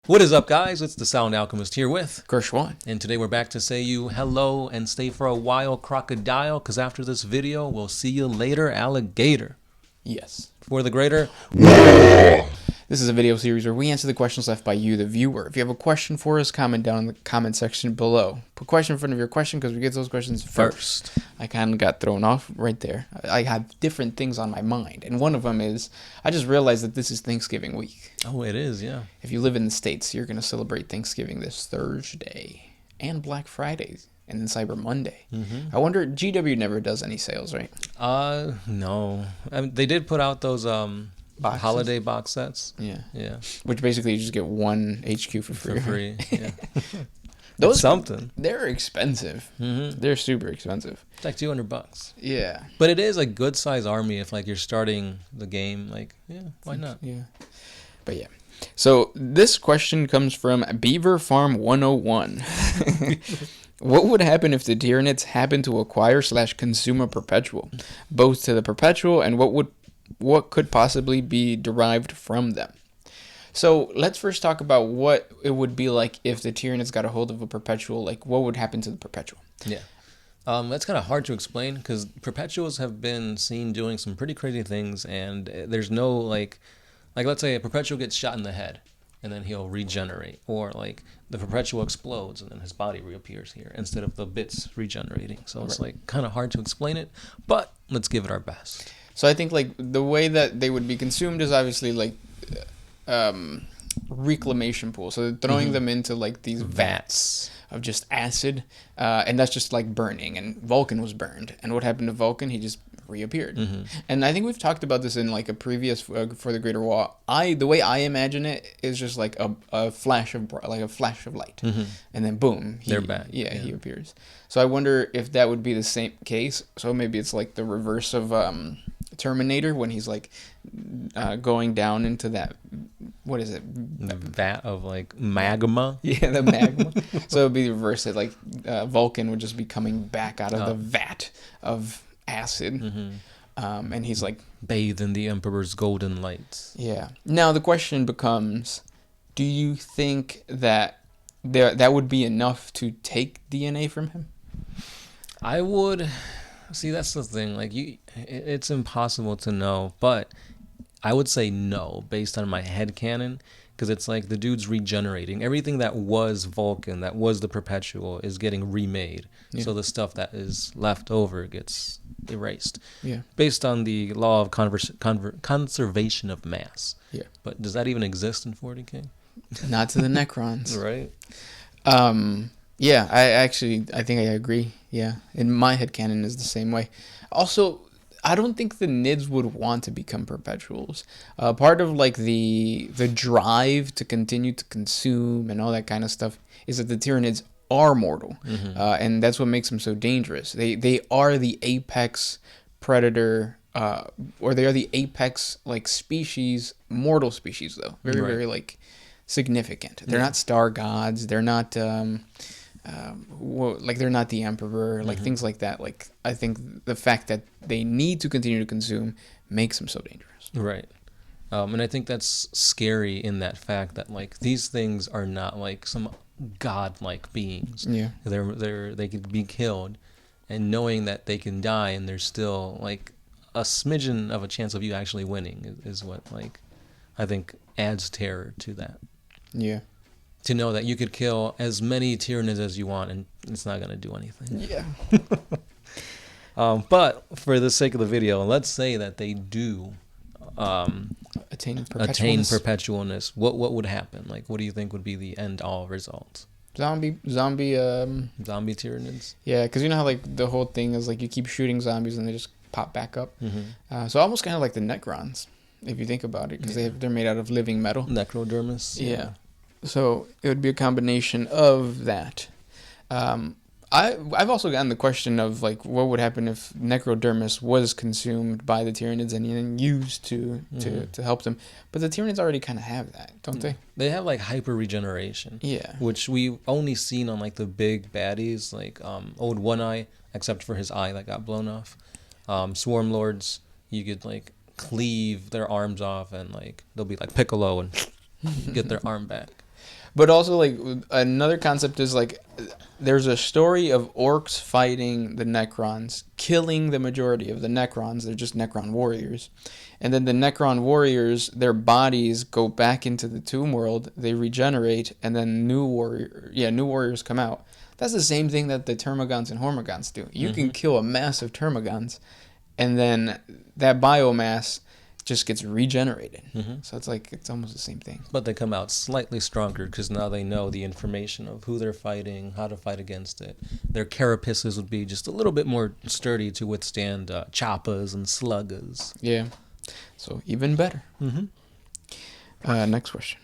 What is up, guys? It's the Sound Alchemist here with Gershwan. and today we're back to say you hello and stay for a while, crocodile, because after this video, we'll see you later, alligator. Yes. For the greater... This is a video series where we answer the questions left by you, the viewer. If you have a question for us, comment down in the comment section below. Put question in front of your question because we get those questions first. I kind of got thrown off right there. I have different things on my mind, and one of them is I just realized that this is Thanksgiving week. Oh, it is, yeah. If you live in the States, you're going to celebrate Thanksgiving this Thursday and Black Friday and then Cyber Monday. I wonder, GW never does any sales, right? No. I mean, they did put out those Boxes? holiday box sets. Yeah. Which basically you just get one HQ for free. For free, yeah. Those something. They're expensive. They're super expensive. It's like $200. Yeah. But it is a good size army if like you're starting the game. Like, yeah, why not? Yeah. But yeah. So this question comes from Beaver Farm 101. What would happen if the Tyranids happened to acquire / consume a perpetual, both to the perpetual and what could possibly be derived from them? So let's first talk about what it would be like if the Tyranids got a hold of a perpetual. Like, what would happen to the perpetual? Yeah. That's kind of hard to explain because perpetuals have been seen doing some pretty crazy things, and there's no like let's say a perpetual gets shot in the head and then he'll regenerate, or like the perpetual explodes and then his body reappears here instead of the bits regenerating. So it's like kind of hard to explain it, but let's give it our best. So I think like the way that they would be consumed is obviously like reclamation pool. So they're throwing them into like these vats of just acid, and that's just like burning. And Vulcan was burned, and what happened to Vulcan? He just reappeared. And I think we've talked about this in like a previous for the Greater Wall. The way I imagine it is just like a flash of light, and then boom, they're back. Yeah, he appears. So I wonder if that would be the same case. So maybe it's like the reverse of Terminator when he's like going down into that, what is it, the vat of like magma. Yeah, the magma. So it would be the reverse. It like Vulcan would just be coming back out of the vat of acid, and he's like bathed in the Emperor's golden lights. Yeah. Now the question becomes, do you think that that would be enough to take DNA from him? I would. See, that's the thing. Like it's impossible to know, but I would say no based on my headcanon, because it's like the dude's regenerating. Everything that was Vulcan, that was the Perpetual, is getting remade. Yeah. So the stuff that is left over gets erased. Yeah. Based on the law of conservation of mass. Yeah. But does that even exist in 40K? Not to the Necrons. Right. Yeah, I think I agree. Yeah, in my headcanon is the same way. Also, I don't think the Nids would want to become perpetuals. Part of like the drive to continue to consume and all that kind of stuff is that the Tyranids are mortal, and that's what makes them so dangerous. They are the apex predator, or they are the apex like species, mortal species though. Very like significant. They're not star gods. They're not like they're not the Emperor, like things like that. Like I think the fact that they need to continue to consume makes them so dangerous. Right. And I think that's scary in that fact that like these things are not like some godlike beings. Yeah. They could be killed, and knowing that they can die and there's still like a smidgen of a chance of you actually winning is what like I think adds terror to that. Yeah. To know that you could kill as many Tyranids as you want and it's not going to do anything. Yeah. But for the sake of the video, let's say that they do attain perpetualness. What would happen? Like, what do you think would be the end all results? Zombie Tyranids? Yeah, because you know how like the whole thing is like you keep shooting zombies and they just pop back up. So almost kind of like the Necrons, if you think about it, because they're made out of living metal. Necrodermis. Yeah. So it would be a combination of that. I've also gotten the question of like what would happen if Necrodermis was consumed by the Tyranids and then used to help them. But the Tyranids already kind of have that, don't they? They have like hyper regeneration. Yeah. Which we've only seen on like the big baddies, like Old One Eye, except for his eye that got blown off. Swarm Lords, you could like cleave their arms off and like they'll be like Piccolo and get their arm back. But also, like, another concept is, like, there's a story of orcs fighting the Necrons, killing the majority of the Necrons. They're just Necron warriors. And then the Necron warriors, their bodies go back into the tomb world, they regenerate, and then new warriors come out. That's the same thing that the Termagants and Hormagaunts do. You can kill a mass of Termagants, and then that biomass just gets regenerated. So it's like, it's almost the same thing. But they come out slightly stronger because now they know the information of who they're fighting, how to fight against it. Their carapaces would be just a little bit more sturdy to withstand choppas and sluggers. Yeah. So even better. Next question.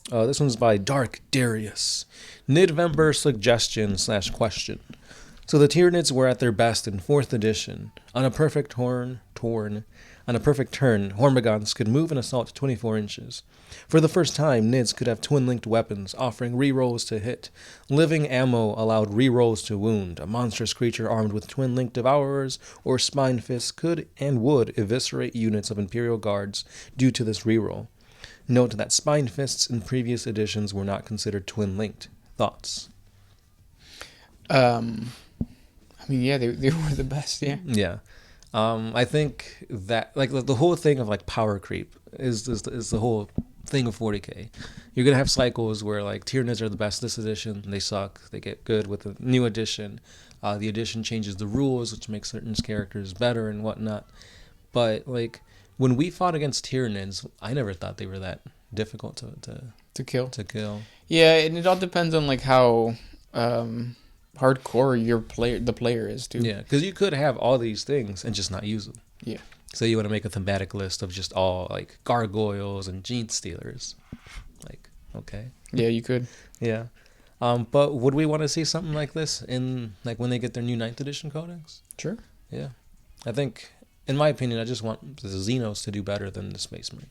This one's by Dark Darius. Nidvember suggestion / question. So the Tyranids were at their best in 4th edition. On a perfect turn, Hormagaunts could move and assault 24 inches. For the first time, Nids could have twin-linked weapons, offering rerolls to hit. Living ammo allowed rerolls to wound. A monstrous creature armed with twin-linked devourers or spine fists could and would eviscerate units of Imperial Guards due to this reroll. Note that spine fists in previous editions were not considered twin-linked. Thoughts? I mean, yeah, they were the best, yeah. Yeah. I think that, like, the whole thing of, like, power creep is the whole thing of 40K. You're going to have cycles where, like, Tyranids are the best this edition, they suck, they get good with the new edition. The edition changes the rules, which makes certain characters better and whatnot. But, like, when we fought against Tyranids, I never thought they were that difficult To kill. Yeah, and it all depends on, like, how hardcore the player is too. Yeah, because you could have all these things and just not use them. Yeah. So you want to make a thematic list of just all, like, gargoyles and gene stealers. Like, okay. Yeah, you could. Yeah. But would we want to see something like this in, like, when they get their new 9th edition codex? Sure. Yeah. I think, in my opinion, I just want the Xenos to do better than the Space Marine.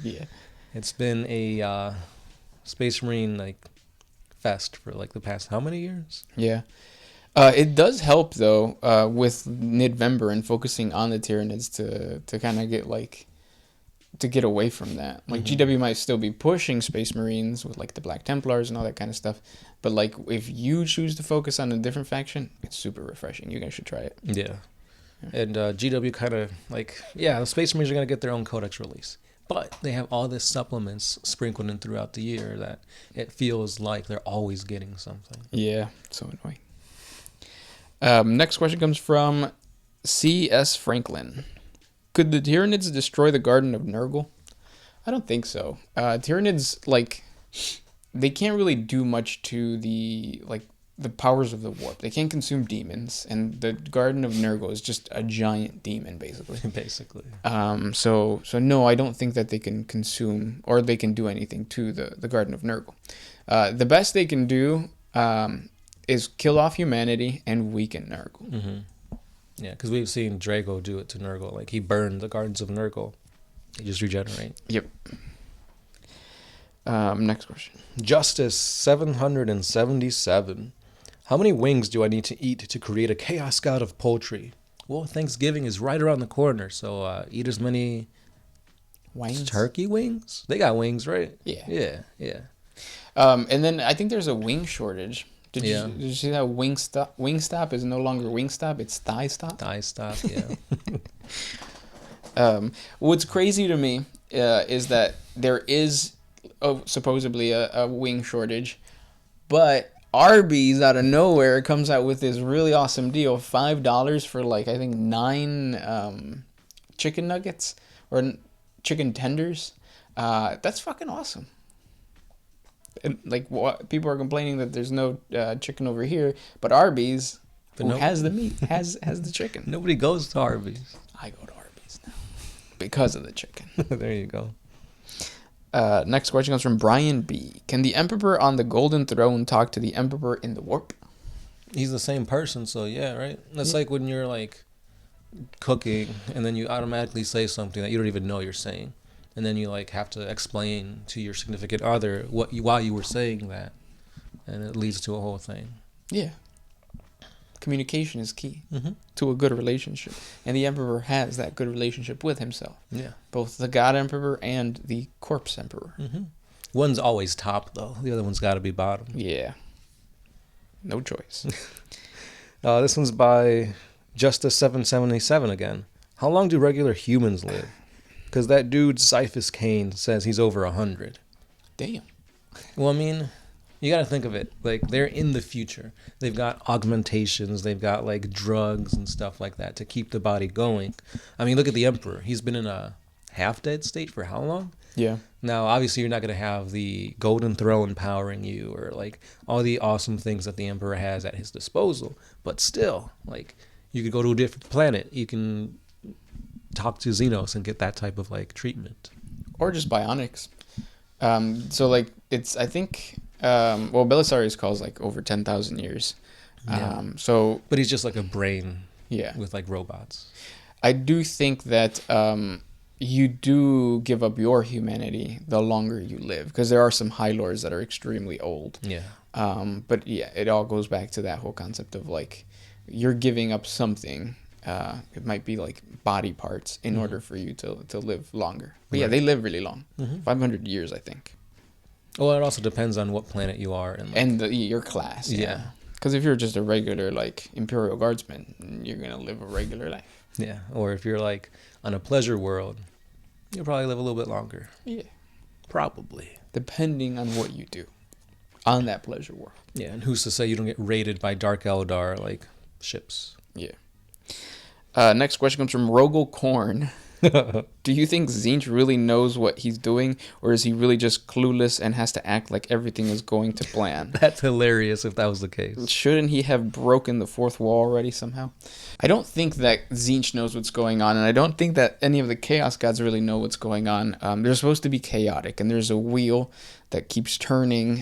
Yeah. It's been a Space Marine, like, fest for, like, the past how many years? Yeah. It does help, though, with Nidvember and focusing on the Tyranids to kind of get, like, to get away from that. Like, GW might still be pushing Space Marines with, like, the Black Templars and all that kind of stuff. But, like, if you choose to focus on a different faction, it's super refreshing. You guys should try it. Yeah. And GW kind of, like, yeah, the Space Marines are going to get their own codex release. But they have all these supplements sprinkled in throughout the year that it feels like they're always getting something. Yeah, so annoying. Next question comes from C.S. Franklin. Could the Tyranids destroy the Garden of Nurgle? I don't think so. Tyranids, like, they can't really do much to the powers of the warp. They can't consume demons, and the Garden of Nurgle is just a giant demon, basically. So no, I don't think that they can consume or they can do anything to the Garden of Nurgle. The best they can do is kill off humanity and weaken Nurgle. Yeah, because we've seen Drago do it to Nurgle. Like, he burned the Gardens of Nurgle. They just regenerate. Yep. Next question. Justice 777. How many wings do I need to eat to create a Chaos God of Poultry? Well, Thanksgiving is right around the corner, so eat as many wings. Turkey wings? They got wings, right? Yeah. Yeah. And then I think there's a wing shortage. Did you see that Wingstop is no longer Wingstop, it's Thigh Stop? Thigh Stop, yeah. What's crazy to me is that there is supposedly a wing shortage, but Arby's out of nowhere comes out with this really awesome deal, $5 for, like, I think 9 chicken nuggets or chicken tenders. That's fucking awesome. And, like, people are complaining that there's no chicken over here, but Arby's, has the meat, has the chicken. Nobody goes to Arby's. I go to Arby's now because of the chicken. There you go. Next question comes from Brian B. Can the Emperor on the Golden Throne talk to the Emperor in the Warp? He's the same person, so yeah, right? That's like when you're, like, cooking and then you automatically say something that you don't even know you're saying. And then you, like, have to explain to your significant other why you were saying that. And it leads to a whole thing. Yeah. Communication is key to a good relationship. And the Emperor has that good relationship with himself. Yeah. Both the God Emperor and the Corpse Emperor. One's always top, though. The other one's got to be bottom. Yeah. No choice. This one's by Justice777 again. How long do regular humans live? Because that dude, Cyphus Kane, says he's over 100. Damn. Well, I mean, you got to think of it. Like, they're in the future. They've got augmentations. They've got, like, drugs and stuff like that to keep the body going. I mean, look at the Emperor. He's been in a half-dead state for how long? Yeah. Now, obviously, you're not going to have the Golden Throne powering you or, like, all the awesome things that the Emperor has at his disposal. But still, like, you could go to a different planet. You can talk to Xenos and get that type of, like, treatment. Or just bionics. So, like, it's, I think, Belisarius calls, like, over 10,000 years. Yeah. So... But he's just like a brain Yeah. with, like, robots. I do think that you do give up your humanity the longer you live, because there are some High Lords that are extremely old. Yeah. But yeah, it all goes back to that whole concept of like you're giving up something. It might be like body parts in order for you to live longer. But yeah, they live really long, 500 years, I think. Well, it also depends on what planet you are And your class. Yeah. Because if you're just a regular like Imperial Guardsman, you're gonna live a regular life. Yeah. Or if you're like on a pleasure world, you'll probably live a little bit longer. Yeah. Probably. Depending on what you do on that pleasure world. Yeah, and who's to say you don't get raided by Dark Eldar like ships? Yeah. Next question comes from Rogel Korn. Do you think Tzeentch really knows what he's doing, or is he really just clueless and has to act like everything is going to plan? That's hilarious if that was the case. Shouldn't he have broken the fourth wall already somehow? I don't think that Tzeentch knows what's going on, and I don't think that any of the Chaos Gods really know what's going on. They're supposed to be chaotic, and there's a wheel that keeps turning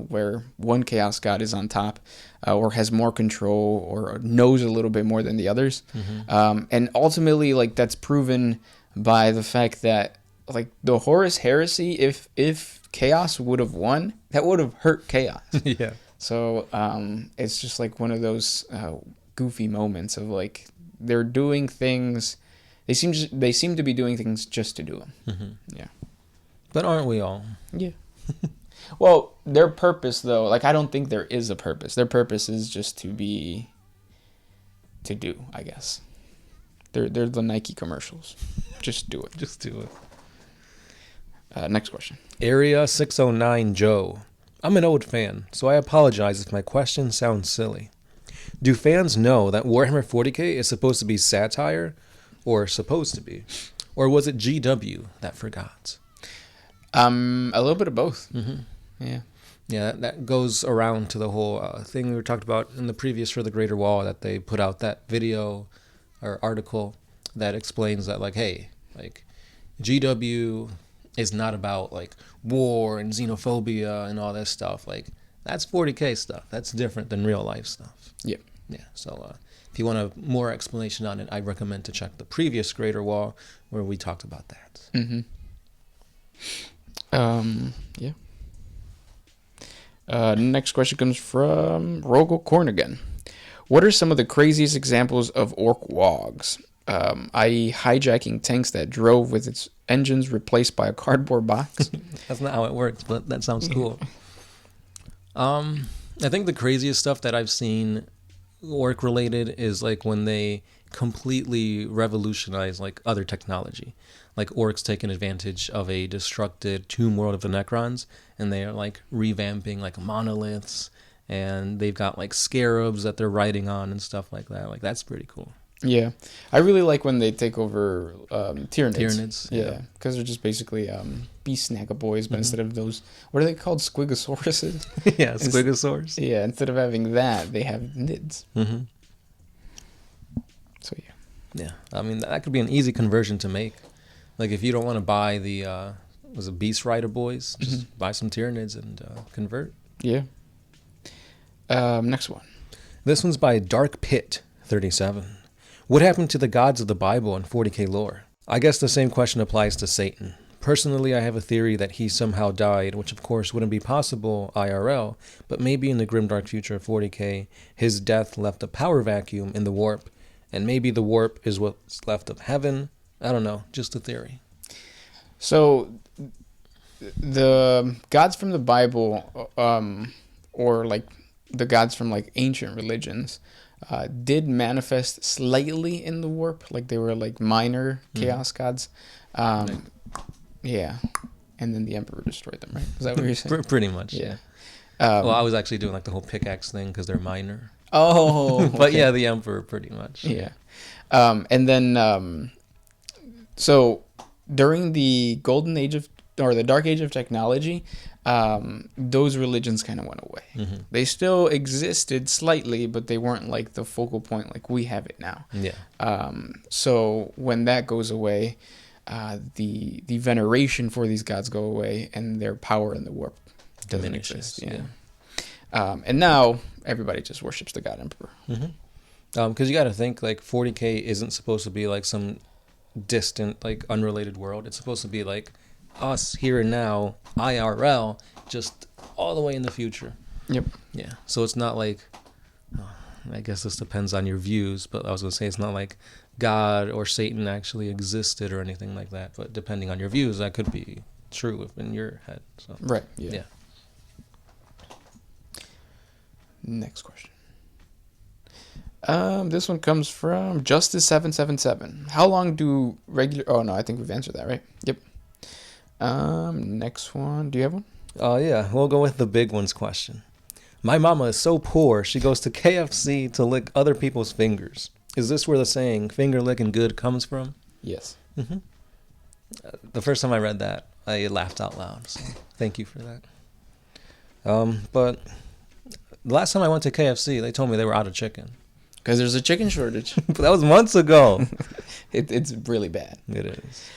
where one Chaos God is on top or has more control or knows a little bit more than the others. And ultimately, like, that's proven by the fact that, like, the Horus Heresy, if Chaos would have won, that would have hurt Chaos. Yeah. So it's just like one of those goofy moments of like they're doing things. They seem to be doing things just to do them. Yeah. But aren't we all? Yeah. Well, their purpose though, like I don't think there is a purpose. Their purpose is just to do, I guess. They're the Nike commercials. Just do it. Just do it. Next question. Area 609 Joe. I'm an old fan, so I apologize if my question sounds silly. Do fans know that Warhammer 40K is supposed to be satire? Or supposed to be? Or was it GW that forgot? A little bit of both. Yeah. Yeah, that goes around to the whole thing we were talking about in the previous For the Greater Wall, that they put out that video or article that explains that, like, hey, like, GW is not about, like, war and xenophobia and all that stuff. Like, that's 40K stuff. That's different than real life stuff. Yeah. Yeah, so if you want a more explanation on it, I recommend to check the previous Greater Wall where we talked about that. Yeah. Next question comes from Rogel Korn again. What are some of the craziest examples of orc WAAAGHs? I.e. hijacking tanks that drove with its engines replaced by a cardboard box? That's not how it works, but that sounds cool. I think the craziest stuff that I've seen orc related is like when they completely revolutionize like other technology. Like orcs taking advantage of a destructed tomb world of the Necrons, and they are like revamping like monoliths, and they've got like scarabs that they're riding on and stuff like that. Like, that's pretty cool. Yeah. I really like when they take over Tyranids. Tyranids, Yeah. Because they're just basically beast snaggaboys, but instead of those, what are they called? Squigosauruses? Yeah, Squigosaurs. Yeah, instead of having that, they have nids. So, yeah. Yeah, I mean, that could be an easy conversion to make. Like, if you don't want to buy the, was it Beast Rider boys, just buy some Tyranids and convert. Yeah. Next one. This one's by Dark Pit 37. What happened to the gods of the Bible and 40K lore? I guess the same question applies to Satan. Personally, I have a theory that he somehow died, which of course wouldn't be possible IRL, but maybe in the grimdark future of 40K, his death left a power vacuum in the warp, and maybe the warp is what's left of heaven. I don't know, just a theory. So, the gods from the Bible, or like the gods from like ancient religions, did manifest slightly in the warp. Like they were like minor chaos gods. Yeah. And then the Emperor destroyed them, right? Is that what you're saying? Pretty much. Yeah. Well, I was actually doing like the whole pickaxe thing because they're minor. Oh. But okay. yeah, the Emperor pretty much. Yeah. And then, so during the golden age of, or the dark age of technology, those religions kind of went away. Mm-hmm. They still existed slightly, but they weren't like the focal point like we have it now. Yeah. So when that goes away, the veneration for these gods go away, and their power in the warp doesn't Diminishes, exist. Yeah. And now everybody just worships the god emperor. Mm-hmm. Because you got to think like 40K isn't supposed to be like some distant, like unrelated world. It's supposed to be like us here and now, IRL, just all the way in the future. Yep. Yeah. So it's not like, I guess this depends on your views, but I was gonna say it's not like God or Satan actually existed or anything like that. But depending on your views, that could be true in your head. So Right. Yeah. yeah. Next question. This one comes from Justice777. How long do regular... Oh, no, I think we've answered that, right? Yep. Next one. Do you have one? Yeah, we'll go with the big ones question. My mama is so poor, she goes to KFC to lick other people's fingers. Is this where the saying, finger licking good, comes from? Yes. Mm-hmm. The first time I read that, I laughed out loud. So thank you for that. But the last time I went to KFC, they told me they were out of chicken. Because there's a chicken shortage. But that was months ago. It's really bad. It is.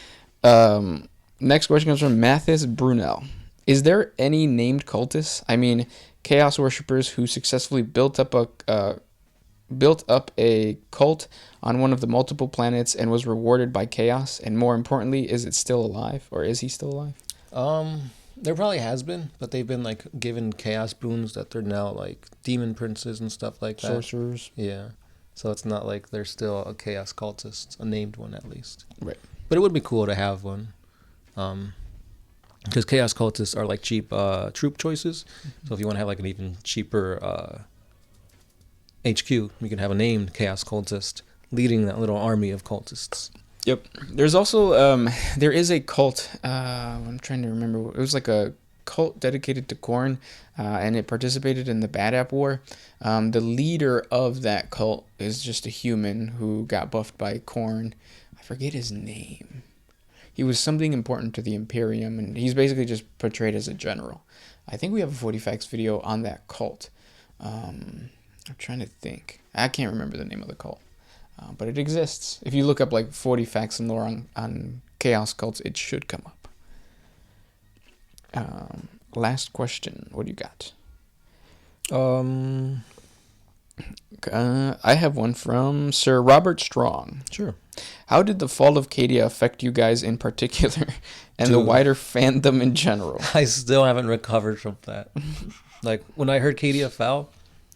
Next question comes from Mathis Brunel. Is there any named cultists? I mean, chaos worshippers who successfully built up a cult on one of the multiple planets and was rewarded by chaos? And more importantly, is it still alive, or is he still alive? There probably has been, but they've been like given chaos boons that they're now like demon princes and stuff like that. Sorcerers. Yeah. So it's not like they're still a chaos cultist, a named one at least. Right. But it would be cool to have one. Because chaos cultists are like cheap troop choices. So if you want to have like an even cheaper HQ, you can have a named chaos cultist leading that little army of cultists. Yep. There's also there is a cult. I'm trying to remember. It was like a cult dedicated to Khorne, and it participated in the Bad App War. The leader of that cult is just a human who got buffed by Khorne. I forget his name. He was something important to the Imperium, and he's basically just portrayed as a general. I think we have a 40 Facts video on that cult. I'm trying to think. I can't remember the name of the cult. But it exists. If you look up like 40 facts and lore on chaos cults, it should come up. Last question. What do you got? I have one from Sir Robert Strong. Sure. How did the fall of Cadia affect you guys in particular, and the wider fandom in general? I still haven't recovered from that. Like when I heard Cadia fell,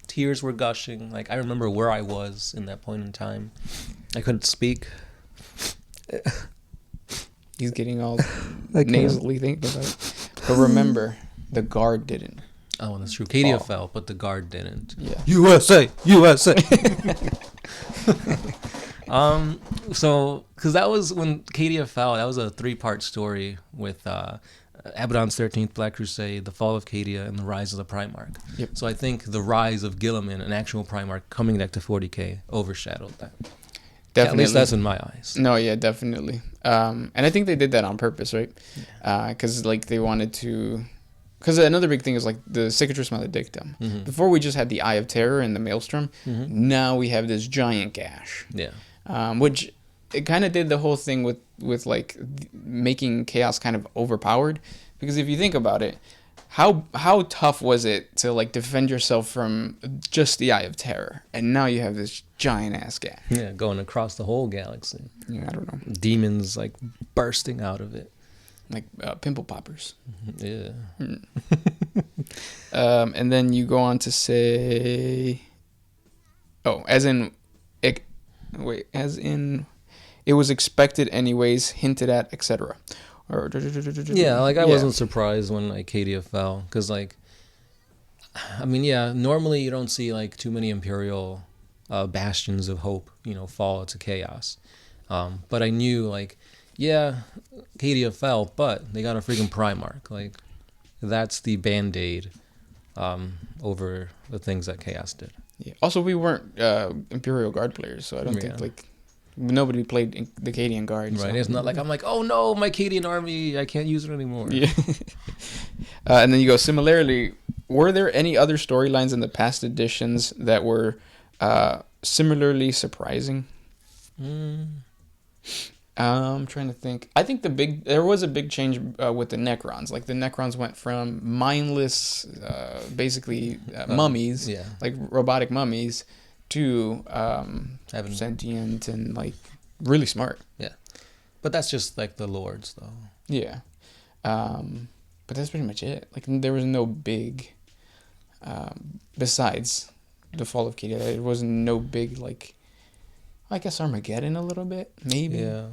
tears were gushing. Like I remember where I was in that point in time. I couldn't speak. He's getting all nasally thinking about it. But remember, the guard didn't. Oh, that's true. Cadia fell, but the guard didn't. Yeah. USA. So, because that was when Cadia fell, that was a 3-part story with Abaddon's 13th Black Crusade, the fall of Cadia, and the rise of the Primarch. Yep. So I think the rise of Guilliman, an actual Primarch, coming back to 40K, overshadowed that. Definitely. At least that's in my eyes. No, yeah, definitely. And I think they did that on purpose, right? Because like they wanted to... Because another big thing is like the Cicatrice Maledictum. Mm-hmm. Before we just had the Eye of Terror and the Maelstrom. Mm-hmm. Now we have this giant gash. Yeah. Which it kind of did the whole thing with like making chaos kind of overpowered. Because if you think about it, how tough was it to like defend yourself from just the Eye of Terror? And now you have this giant ass gash. Yeah, going across the whole galaxy. Yeah, I don't know. Demons like bursting out of it. Like pimple poppers. Yeah. And then you go on to say, as in it was expected anyways, hinted at, etc. Or Yeah, like I wasn't surprised when like Cadia fell, because like, I mean, yeah, normally you don't see like too many Imperial bastions of hope, you know, fall to chaos. But I knew like, yeah, Cadia fell, but they got a freaking Primarch. Like, that's the band-aid over the things that Chaos did. Yeah. Also, we weren't Imperial Guard players, so I don't think like nobody played the Cadian Guard. Right. So. It's not like I'm like, oh no, my Cadian army, I can't use it anymore. Yeah. And then you go, similarly, were there any other storylines in the past editions that were similarly surprising? I'm trying to think. I think there was a big change with the Necrons. Like the Necrons went from mindless, basically mummies, like robotic mummies, to sentient and like really smart. Yeah, but that's just like the lords, though. Yeah, but that's pretty much it. Like there was no big, besides the fall of Cadia. There was no big like, I guess Armageddon a little bit, maybe. Yeah.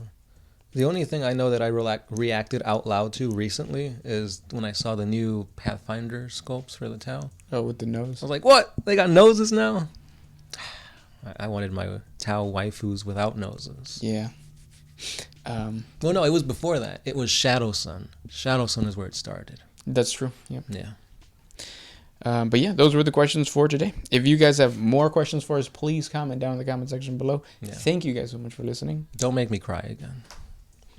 The only thing I know that I reacted out loud to recently is when I saw the new Pathfinder sculpts for the Tau. Oh, with the nose. I was like, what? They got noses now? I wanted my Tau waifus without noses. Yeah. Well, no, it was before that. It was Shadow Sun. Shadow Sun is where it started. That's true. Yeah. Yeah. But yeah, those were the questions for today. If you guys have more questions for us, please comment down in the comment section below. Yeah. Thank you guys so much for listening. Don't make me cry again.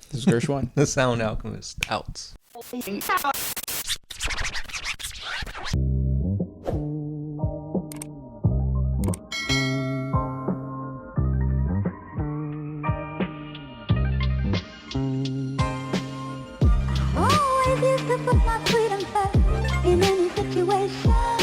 This is Gershwan. The Sound Alchemist. Out. Always used to put my freedom first in any situation.